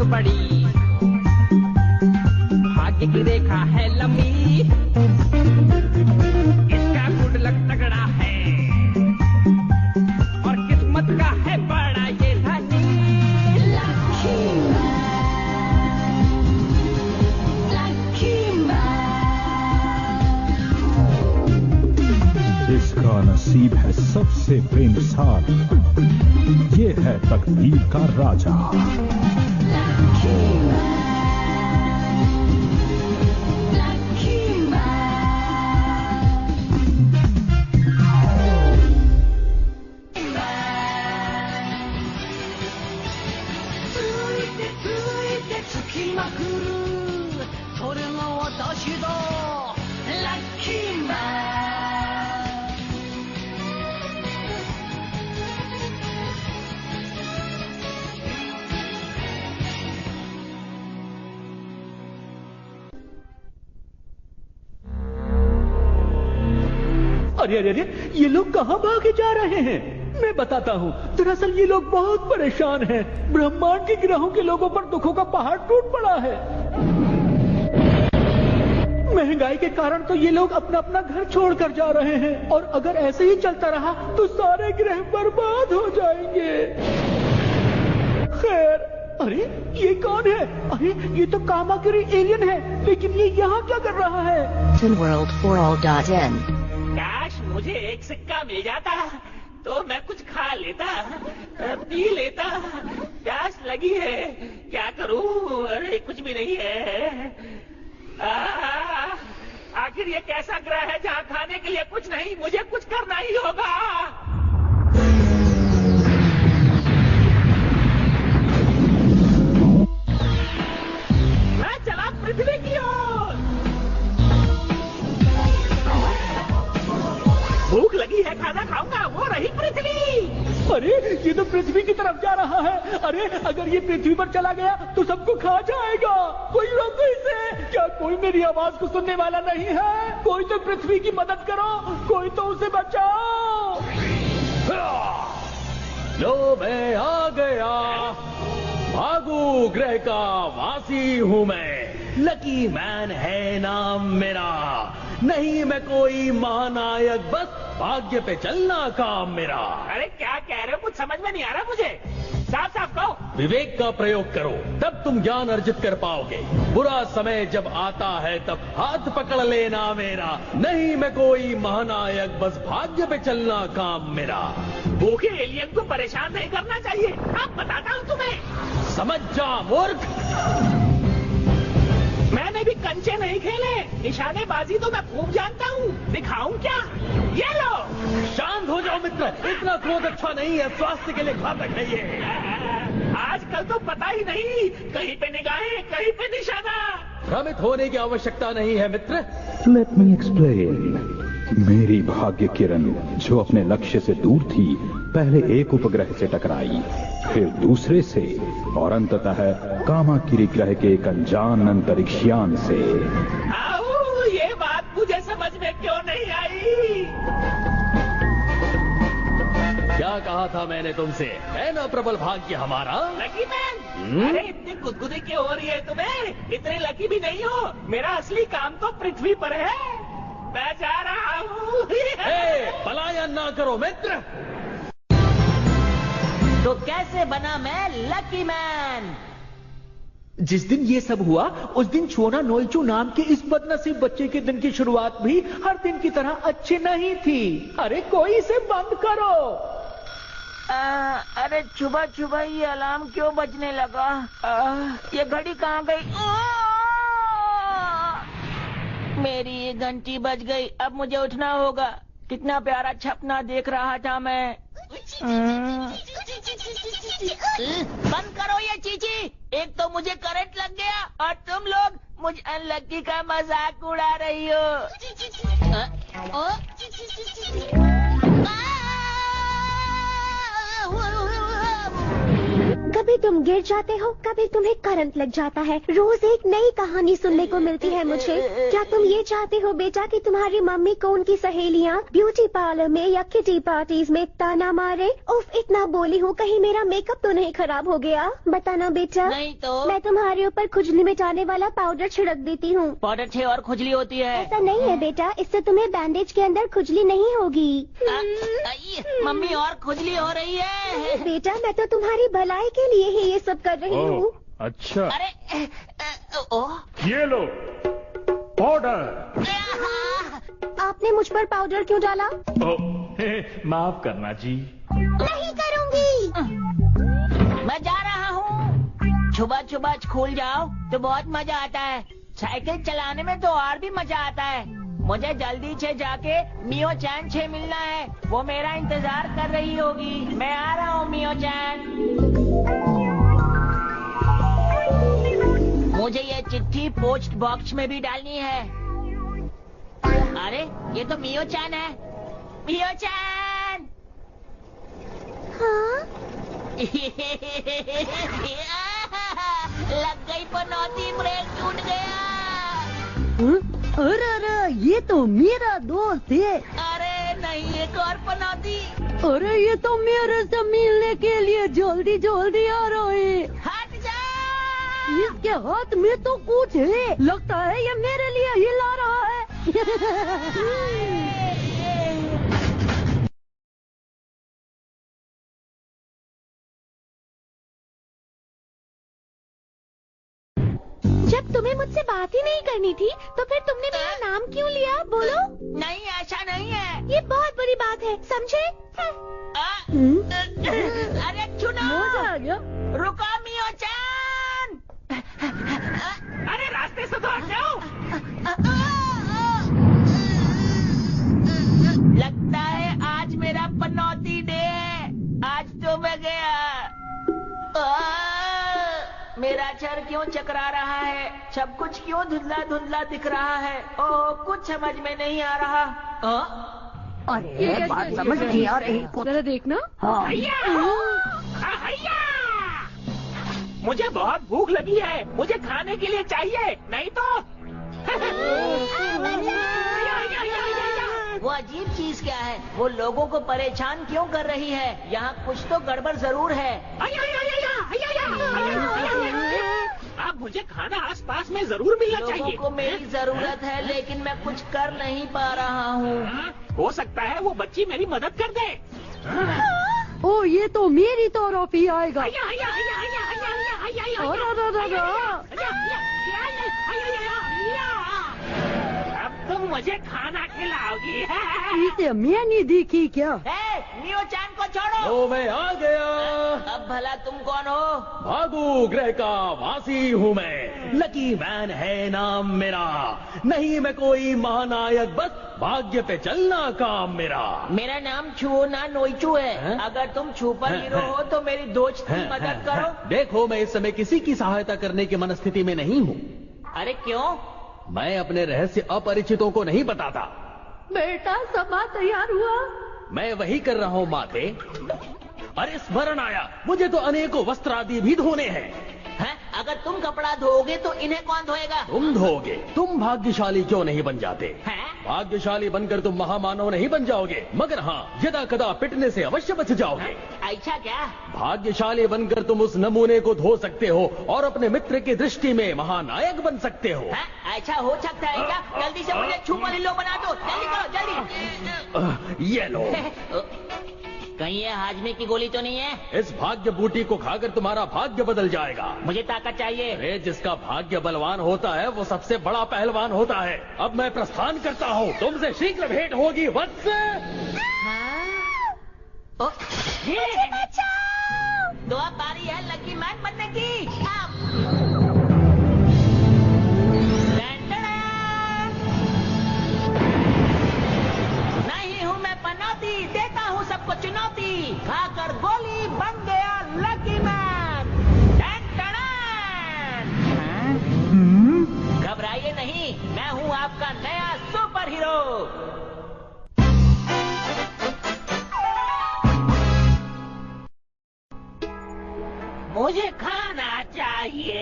बड़ी, भाग्य की रेखा है लंबी, इसका गुड लक तगड़ा है और किस्मत का है बड़ा ये धनी। इसका नसीब है सबसे बेमिसाल, ये है तकदीर का राजा। अरे अरे अरे, ये लोग कहां भागे जा रहे हैं? मैं बताता हूँ, दरअसल ये लोग बहुत परेशान हैं। ब्रह्मांड के ग्रहों के लोगों पर दुखों का पहाड़ टूट पड़ा है। महंगाई के कारण तो ये लोग अपना अपना घर छोड़कर जा रहे हैं, और अगर ऐसे ही चलता रहा तो सारे ग्रह बर्बाद हो जाएंगे। खैर, अरे ये कौन है? अरे ये तो कामाकिरी एलियन है, लेकिन ये यहाँ क्या कर रहा है? tinworldforall.in काश मुझे एक सिक्का मिल जाता तो मैं कुछ खा लेता, पी लेता। प्यास लगी है, क्या करूं? अरे कुछ भी नहीं है। आखिर ये कैसा ग्रह है जहाँ खाने के लिए कुछ नहीं? मुझे कुछ करना ही होगा। मैं चला पृथ्वी की ओर। भूख लगी है, खाना खाऊंगा। वो रही पृथ्वी। अरे ये तो पृथ्वी की तरफ जा रहा है। अरे अगर ये पृथ्वी पर चला गया तो सबको खा जाएगा। कोई रोको इसे। क्या कोई मेरी आवाज को सुनने वाला नहीं है? कोई तो पृथ्वी की मदद करो, कोई तो उसे बचाओ। लो मैं आ गया, भागू ग्रह का वासी हूँ मैं। लकी मैन है नाम मेरा, नहीं मैं कोई महानायक, बस भाग्य पे चलना काम मेरा। अरे क्या कह रहे हो? कुछ समझ में नहीं आ रहा मुझे। साफ साफ कहो। विवेक का प्रयोग करो, तब तुम ज्ञान अर्जित कर पाओगे। बुरा समय जब आता है तब हाथ पकड़ लेना मेरा, नहीं मैं कोई महानायक, बस भाग्य पे चलना काम मेरा। भूखे एलियन को परेशान नहीं करना चाहिए। अब बताता हूँ तुम्हें। समझ जा मूर्ख। मैंने भी कंचे नहीं खेले, निशानेबाजी तो मैं खूब जानता हूँ। दिखाऊं क्या? ये लो। शांत हो जाओ मित्र, इतना क्रोध अच्छा नहीं है, स्वास्थ्य के लिए घातक है ये। आजकल तो पता ही नहीं, कहीं पे निगाहें, कहीं पे निशाना। भ्रमित होने की आवश्यकता नहीं है मित्र। Let me explain. मेरी भाग्य किरण जो अपने लक्ष्य से दूर थी, पहले एक उपग्रह से टकराई, फिर दूसरे से, और अंततः कामाकिरी ग्रह के एक अनजान अंतरिक्षयान से। ये बात मुझे समझ में क्यों नहीं आई? क्या कहा था मैंने तुमसे? है ना प्रबल भाग्य हमारा। लकी मैन, अरे इतनी गुदगुदी क्यों हो रही है तुम्हें? इतने लकी भी नहीं हो। मेरा असली काम तो पृथ्वी पर है। मैं जा रहा हूँ। पलायन ना करो मित्र। तो कैसे बना मैं लकी मैन? जिस दिन ये सब हुआ उस दिन छोना नोइचू नाम के इस बदनसीब बच्चे के दिन की शुरुआत भी हर दिन की तरह अच्छी नहीं थी। अरे कोई इसे बंद करो। अरे सुबह सुबह ये अलार्म क्यों बजने लगा? ये घड़ी कहाँ गई? मेरी ये घंटी बज गई। अब मुझे उठना होगा। कितना प्यारा सपना देख रहा था मैं। बंद करो ये चीची। एक तो मुझे करंट लग गया और तुम लोग मुझ अनलकी का मजाक उड़ा रही हो। कभी तुम गिर जाते हो, कभी तुम्हें करंट लग जाता है। रोज एक नई कहानी सुनने को मिलती है मुझे। क्या तुम ये चाहते हो बेटा कि तुम्हारी मम्मी को उनकी सहेलियाँ ब्यूटी पार्लर में या किटी पार्टीज में ताना मारे? उफ, इतना बोली हूँ, कहीं मेरा मेकअप तो नहीं खराब हो गया? बताना बेटा। नहीं तो मैं तुम्हारे ऊपर खुजली मिटाने वाला पाउडर छिड़क देती हूँ। पाउडर से और खुजली होती है। ऐसा नहीं है बेटा, इससे तुम्हें बैंडेज के अंदर खुजली नहीं होगी। मम्मी और खुजली हो रही है। बेटा, मैं तो तुम्हारी भलाई के लिए ही ये सब कर रही हूँ। अच्छा, अरे ये लो पाउडर। आपने मुझ पर पाउडर क्यों डाला? माफ करना जी। नहीं करूँगी। मैं जा रहा हूँ। सुबह सुबह स्कूल जाओ तो बहुत मजा आता है। साइकिल चलाने में तो और भी मजा आता है। मुझे जल्दी से जाके मियो चैन से मिलना है। वो मेरा इंतजार कर रही होगी। मैं आ रहा हूँ मियो चैन। मुझे ये चिट्ठी पोस्ट बॉक्स में भी डालनी है। अरे ये तो मियो चैन है। मियो चैन। हाँ? लग गई पनौती, ब्रेक टूट गया। अरे अरे, ये तो मेरा दोस्त है। अरे नहीं, एक और पनौती। अरे ये तो मेरे से मिलने के लिए जल्दी जल्दी आ रहा है। हट जा। इसके हाथ में तो कुछ है, लगता है ये मेरे लिए हिला रहा है। जब तुम्हें मुझसे बात ही नहीं करनी थी तो फिर तुमने मेरा नाम क्यों लिया? बोलो। नहीं, ऐसा नहीं है। ये बहुत बड़ी बात है, समझे? अरे सुनो। मजा आ गया। रुको मियो चैन। अरे रास्ते से तो हट जाओ। लगता है आज मेरा पनौती डे है। आज तो मैं गया। मेरा सर क्यों चकरा रहा है? सब कुछ क्यों धुंधला धुंधला दिख रहा है? ओह, कुछ समझ में नहीं आ रहा। अरे बात समझ नहीं आ रही। जरा देखना। हैया! मुझे बहुत भूख लगी है। मुझे खाने के लिए चाहिए, नहीं तो वो अजीब चीज क्या है? वो लोगों को परेशान क्यों कर रही है? यहाँ कुछ तो गड़बड़ जरूर है। अब मुझे खाना आसपास में जरूर मिलना चाहिए। लोगों को मेरी जरूरत है, लेकिन मैं कुछ कर नहीं पा रहा हूँ। हो सकता है वो बच्ची मेरी मदद कर दे। ओ, ये तो मेरी तरफ ही आएगा। अब तुम मुझे खाना खिलाओगी। इसे मैं नहीं दिखी क्या? मियो चैन को छोड़ो। ओ, मैं आ गया। अब भला तुम कौन हो? भागू ग्रह का वासी हूँ मैं। लकी मैन है नाम मेरा। नहीं मैं कोई महानायक, बस भाग्य पे चलना काम मेरा। मेरा नाम छुओ ना नोइचू है। अगर तुम सुपर हीरो हो तो मेरी दोस्त की मदद करो। देखो, मैं इस समय किसी की सहायता करने की मनस्थिति में नहीं हूँ। अरे क्यों? मैं अपने रहस्य अपरिचितों को नहीं बताता। बेटा, सभा तैयार हुआ? मैं वही कर रहा हूँ माते। अरे स्मरण आया, मुझे तो अनेकों वस्त्र आदि भी धोने हैं। अगर तुम कपड़ा धोओगे तो इन्हें कौन धोएगा? तुम धोगे। तुम भाग्यशाली क्यों नहीं बन जाते? भाग्यशाली बनकर तुम महामानव नहीं बन जाओगे, मगर हाँ, यदा कदा पिटने से अवश्य बच जाओगे। ऐसा क्या? भाग्यशाली बनकर तुम उस नमूने को धो सकते हो और अपने मित्र की दृष्टि में महानायक बन सकते हो। ऐसा हो सकता है क्या? जल्दी से मुझे सुपर हीरो बना दो। जल्दी करो, जल्दी। ये लो। कहीं ये हाजमे की गोली तो नहीं है? इस भाग्य बूटी को खाकर तुम्हारा भाग्य बदल जाएगा। मुझे ताकत चाहिए। अरे जिसका भाग्य बलवान होता है वो सबसे बड़ा पहलवान होता है। अब मैं प्रस्थान करता हूँ, तुमसे शीघ्र भेंट होगी वत्स। दुआ बारी है लकी मैन बनने की। नहीं हूँ मैं पनौती, देता हूँ सबको चुनौती। खाकर गोली बन गया लकी मैन। घबराइए नहीं, मैं हूँ आपका नया सुपर हीरो। मुझे खाना चाहिए।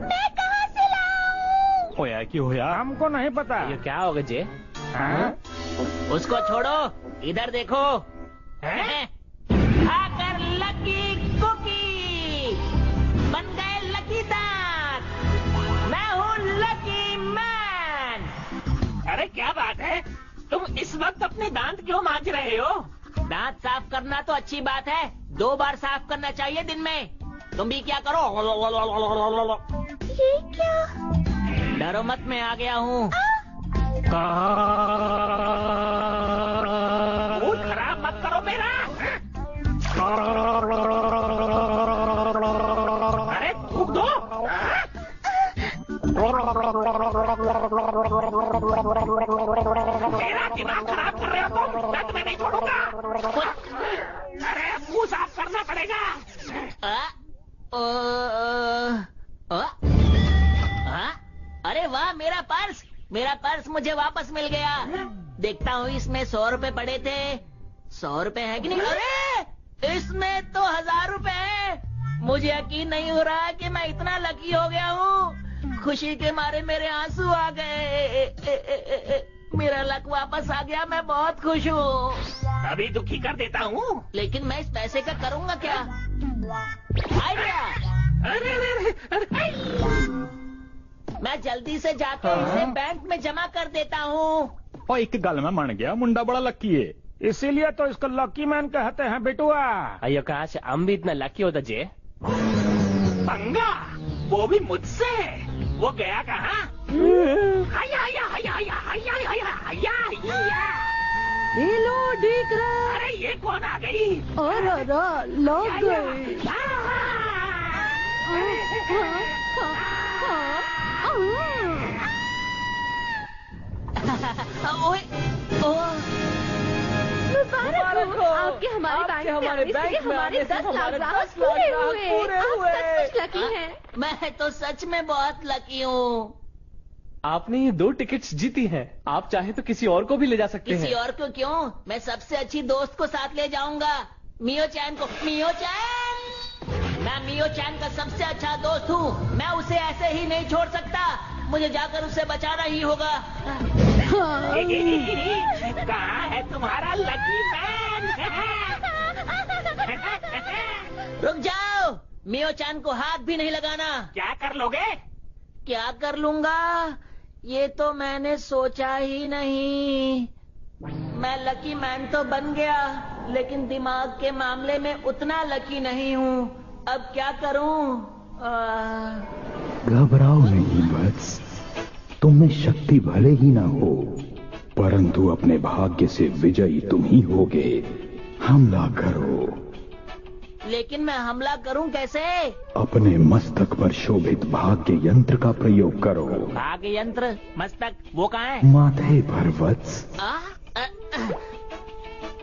मैं कहाँ से लाऊं? होया क्यों होया हमको नहीं पता। ये क्या होगा जे? हाँ? उसको छोड़ो, इधर देखो। खाकर लकी कुकी बन गए लकी दांत। मैं हूँ लकी मैन। अरे क्या बात है, तुम इस वक्त अपने दांत क्यों मांज रहे हो? दांत साफ करना तो अच्छी बात है, 2 बार साफ करना चाहिए दिन में। तुम भी क्या करो। ये क्या? डरो मत, मैं आ गया हूँ। मूड खराब मत करो मेरा। अरे थूक दो। मेरा दिमाग खराब कर रहे हो तुम, मैं नहीं छोड़ूंगा। अरे मुंह साफ करना पड़ेगा। अरे वाह, मेरा पर्स मुझे वापस मिल गया। देखता हूँ इसमें 100 रुपए पड़े थे। 100 रुपए है कि नहीं? अरे इसमें तो 1000 रुपए है। मुझे यकीन नहीं हो रहा कि मैं इतना लकी हो गया हूँ। खुशी के मारे मेरे आंसू आ गए। मेरा लक वापस आ गया, मैं बहुत खुश हूँ। अभी दुखी कर देता हूँ। लेकिन मैं इस पैसे का करूँगा क्या? आइडिया। मैं जल्दी से जाकर इसे बैंक में जमा कर देता हूँ। और एक गल में मन गया, मुंडा बड़ा लकी है, इसीलिए तो इसको लकी मैन कहते हैं बेटुआ। अयो काश हम भी इतना लकी होता जे। पंगा, वो भी मुझसे। वो गया कहाँ? ये लो दिख रहा। अरे ये कौन आ गई? और लग गई। मुबारक हो, आपके हमारे बैंक में हमारे 10 लाख ग्राहक पूरे हुए। आप सचमुच लकी हैं। मैं तो सच में बहुत लकी हूँ। आपने ये 2 टिकट्स जीती हैं। आप चाहे तो किसी और को भी ले जा सकते हैं। किसी और को क्यों? मैं सबसे अच्छी दोस्त को साथ ले जाऊंगा, मियो चैन को। मियो चैन, मैं मियो चैन का सबसे अच्छा दोस्त हूँ। मैं उसे ऐसे ही नहीं छोड़ सकता। मुझे जाकर उसे बचाना ही होगा। कहाँ है तुम्हारा लकी मैन? रुक जाओ, मियो चैन को हाथ भी नहीं लगाना। क्या कर लोगे? क्या कर लूंगा, ये तो मैंने सोचा ही नहीं। मैं लकी मैन तो बन गया, लेकिन दिमाग के मामले में उतना लकी नहीं हूँ। अब क्या करूँ? घबराओ नहीं वत्स, तुम में शक्ति भले ही ना हो, परंतु अपने भाग्य से विजयी तुम ही होगे। हमला करो। लेकिन मैं हमला करूं कैसे? अपने मस्तक पर शोभित भाग्य यंत्र का प्रयोग करो। भाग्य यंत्र? मस्तक वो कहाँ है? माथे पर वत्स।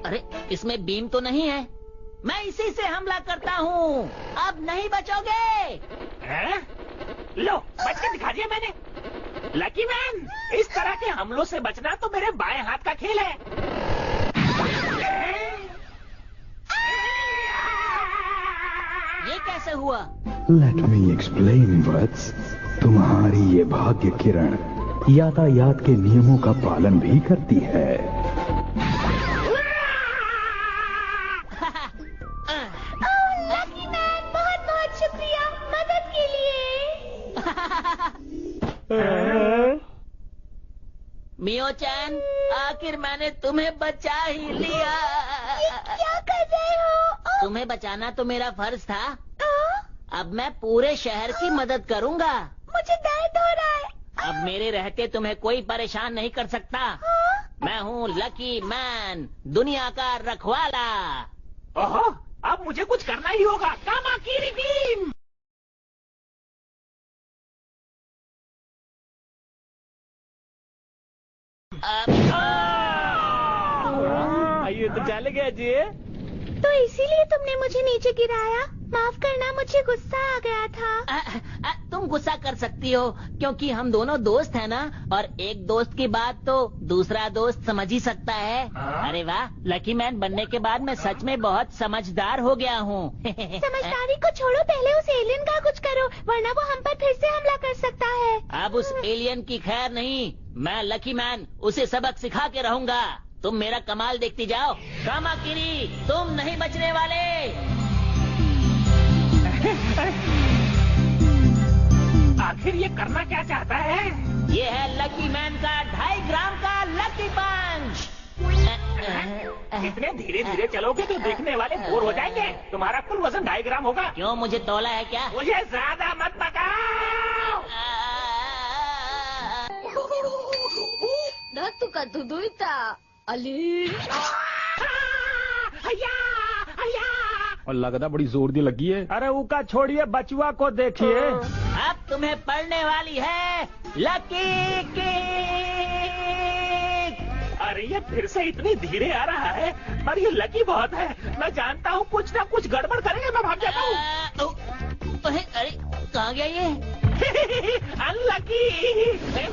अरे इसमें बीम तो नहीं है। मैं इसी से हमला करता हूँ। अब नहीं बचोगे। लो, बच के दिखा दिया मैंने। लकी मैन, इस तरह के हमलों से बचना तो मेरे बाएं हाथ का खेल है। ये कैसे हुआ? लेट मी एक्सप्लेन वत्स। तुम्हारी ये भाग्य किरण यातायात के नियमों का पालन भी करती है। लकी मैन, बहुत बहुत शुक्रिया मदद के लिए। मियो चैन, आखिर मैंने तुम्हें बचा ही लिया। ये क्या कर रहे हो? तुम्हें बचाना तो मेरा फर्ज था। अब मैं पूरे शहर की मदद करूंगा। मुझे दर्द हो रहा है। अब मेरे रहते तुम्हें कोई परेशान नहीं कर सकता। मैं हूँ लकी मैन, दुनिया का रखवाला। ओहो, अब मुझे कुछ करना ही होगा। कामाकीरी बीम। आइए तो चले गए जी। तो इसीलिए तुमने मुझे नीचे गिराया? माफ करना, मुझे गुस्सा आ गया था। तुम गुस्सा कर सकती हो क्योंकि हम दोनों दोस्त हैं ना, और एक दोस्त की बात तो दूसरा दोस्त समझ ही सकता है। अरे वाह, लकी मैन बनने के बाद मैं सच में बहुत समझदार हो गया हूँ। समझदारी को छोड़ो, पहले उस एलियन का कुछ करो, वरना वो हम पर फिर से हमला कर सकता है। अब उस एलियन की खैर नहीं, मैं लकी मैन उसे सबक सिखा के रहूंगा। तुम मेरा कमाल देखती जाओ। कामाकिरी, तुम नहीं बचने वाले। आखिर ये करना क्या चाहता है? ये है लकी मैन का 2.5 ग्राम का लकी पंच। इतने धीरे धीरे चलोगे तो देखने वाले बोर हो जाएंगे। तुम्हारा कुल वजन 2.5 ग्राम होगा। क्यों, मुझे तौला है क्या? मुझे ज्यादा मत पकाओ। तुका दुदुईता अली। और लगता बड़ी जोर दी लगी है। अरे उका छोड़िए, बचुआ को देखिए। अब तुम्हें पड़ने वाली है लकी किक। अरे ये फिर से इतनी धीरे आ रहा है, पर ये लकी बहुत है। मैं जानता हूँ कुछ ना कुछ गड़बड़ करेंगे। मैं भाग जाता हूँ। अरे कहाँ गया ये? अनलकी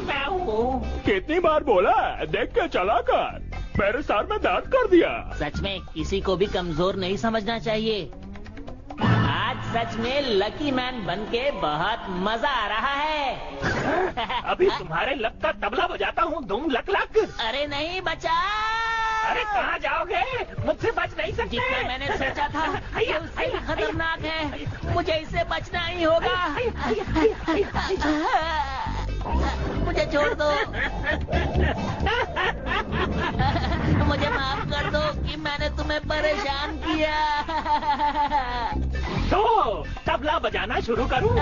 मैं हूँ। कितनी बार बोला, देख के चला कर। मेरे सर में दर्द कर दिया। सच में किसी को भी कमजोर नहीं समझना चाहिए। आज सच में लकी मैन बनके बहुत मजा आ रहा है। अभी तुम्हारे लक का तबला बजाता हूँ, धूम लक लक। अरे नहीं बचा। अरे कहाँ जाओगे? मुझसे बच नहीं सकते। जितना मैंने सोचा था ये उससे भी खतरनाक है। मुझे इससे बचना ही होगा। मुझे छोड़ दो। मुझे माफ कर दो कि मैंने तुम्हें परेशान किया। तो तबला बजाना शुरू करूं?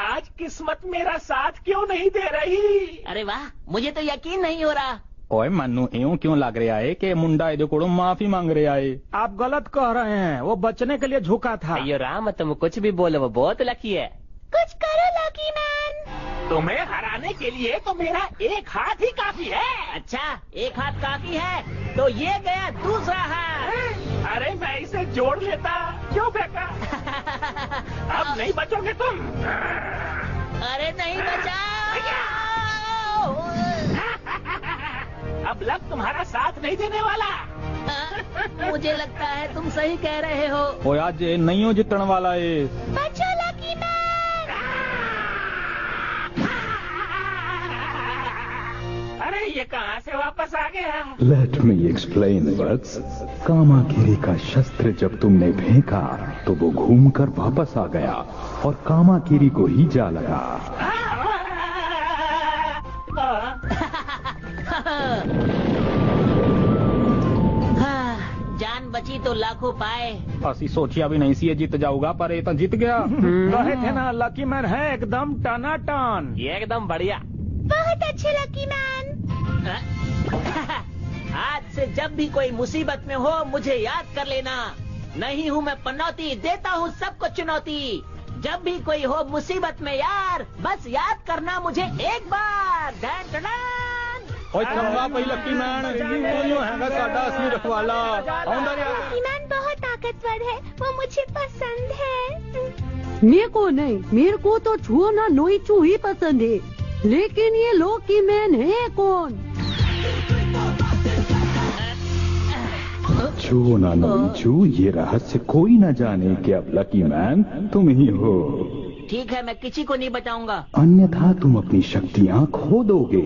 आज किस्मत मेरा साथ क्यों नहीं दे रही? अरे वाह, मुझे तो यकीन नहीं हो रहा। ओए मन्नू, यूं क्यों लग रहा है कि मुंडा इधर को माफी मांग रहा है? आप गलत कह रहे हैं, वो बचने के लिए झुका था। अयो राम, तुम कुछ भी बोलो, वो बहुत लकी है। कुछ करो लकी मैन। तुम्हें हराने के लिए तो मेरा एक हाथ ही काफी है। अच्छा, एक हाथ काफी है तो ये गया दूसरा हाथ। अरे मैं इसे जोड़ लेता, क्यों फेंका? अब नहीं बचोगे तुम। अरे नहीं बचा। अब लक तुम्हारा साथ नहीं देने वाला। मुझे लगता है तुम सही कह रहे हो। ओए आज नहीं हो जितने वाला है। बचो लकी मैन। अरे ये कहाँ से वापस आ गया? लेट मी एक्सप्लेन वत्स। कामाकिरी का शस्त्र जब तुमने फेंका तो वो घूमकर वापस आ गया और कामाकिरी को ही जा लगा। जान बची तो लाखों पाए। असी सोचिया भी नहीं सी ये जीत जाऊंगा, पर ये तो जीत गया। कहे थे ना लकी मैन है एकदम टनाटन। ये एकदम बढ़िया। बहुत अच्छे लकी मैन। आज से जब भी कोई मुसीबत में हो मुझे याद कर लेना। नहीं हूँ मैं पनौती, देता हूँ सबको चुनौती। जब भी कोई हो मुसीबत में यार, बस याद करना मुझे एक बार। Done done done. ओए चंगा भाई लकी मैन, वो हैगा साडा असली रखवाला। आउंदा गया। लकी मैन बहुत ताकतवर है, वो मुझे पसंद है। मेरे को नहीं, मेरे को तो छुओ ना नोईचू ही पसंद है। लेकिन ये लकी मैन है कौन? छू ना नोईचू, ये रहस्य कोई न जाने कि अब लकी मैन तुम ही हो। ठीक है, मैं किसी को नहीं बताऊंगा। अन्यथा तुम अपनी शक्तियाँ खो दोगे।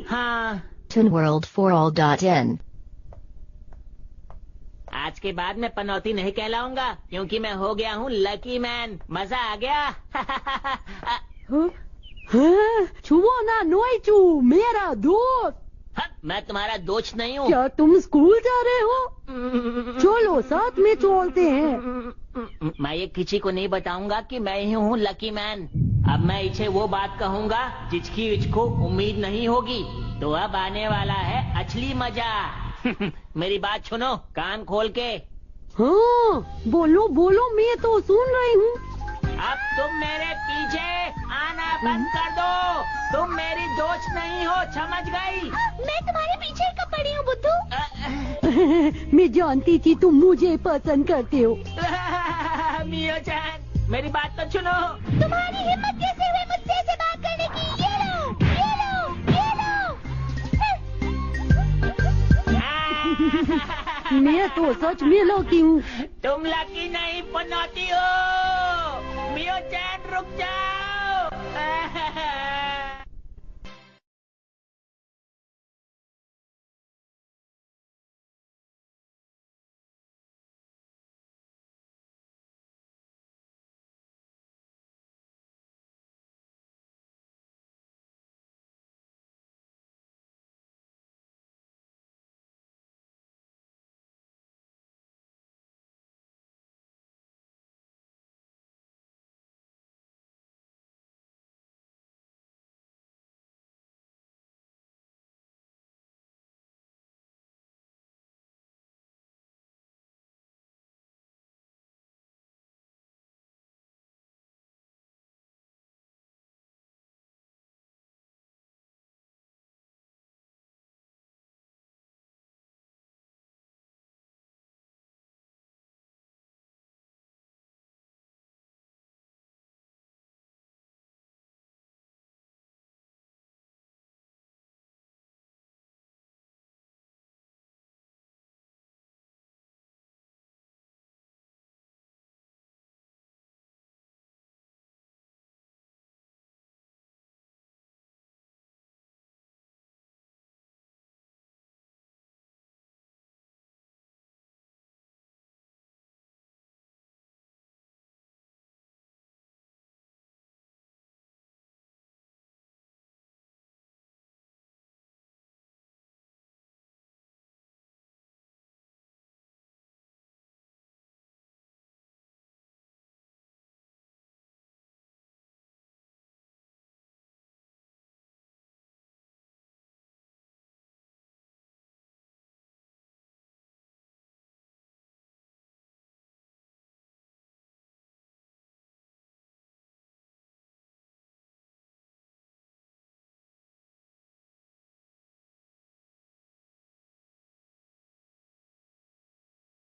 हाँ, ToonWorld4All.in आज के बाद मैं पनौती नहीं कहलाऊंगा क्योंकि मैं हो गया हूँ लकी मैन। मजा आ गया। छुओ ना नोईचू, मेरा दोस्त। मैं तुम्हारा दोस्त नहीं हूँ। क्या तुम स्कूल जा रहे हो? चलो साथ में चलते हैं। मैं ये किसी को नहीं बताऊंगा कि मैं ही हूँ लकी मैन। अब मैं इसे वो बात कहूँगा जिसकी इसको उम्मीद नहीं होगी। तो अब आने वाला है असली मजा। मेरी बात सुनो कान खोल के। हाँ बोलो बोलो, मैं तो सुन रही हूँ। अब तुम मेरे पीछे आना बंद कर दो। तुम मेरी दोस्त नहीं हो, समझ गई? मैं तुम्हारे पीछे कब पड़ी हूँ बुद्धू? मैं जानती थी तुम मुझे पसंद करते हो। मियो जान, मेरी बात तो सुनो। तुम्हारी हिम्मत कैसे हुई मुझसे ऐसे बात करने की? ये लो, ये लो, ये लो। मैं तो सच में लकी हूँ। तुम लकी नहीं पनौती हो। मियो जान रुक जाओ।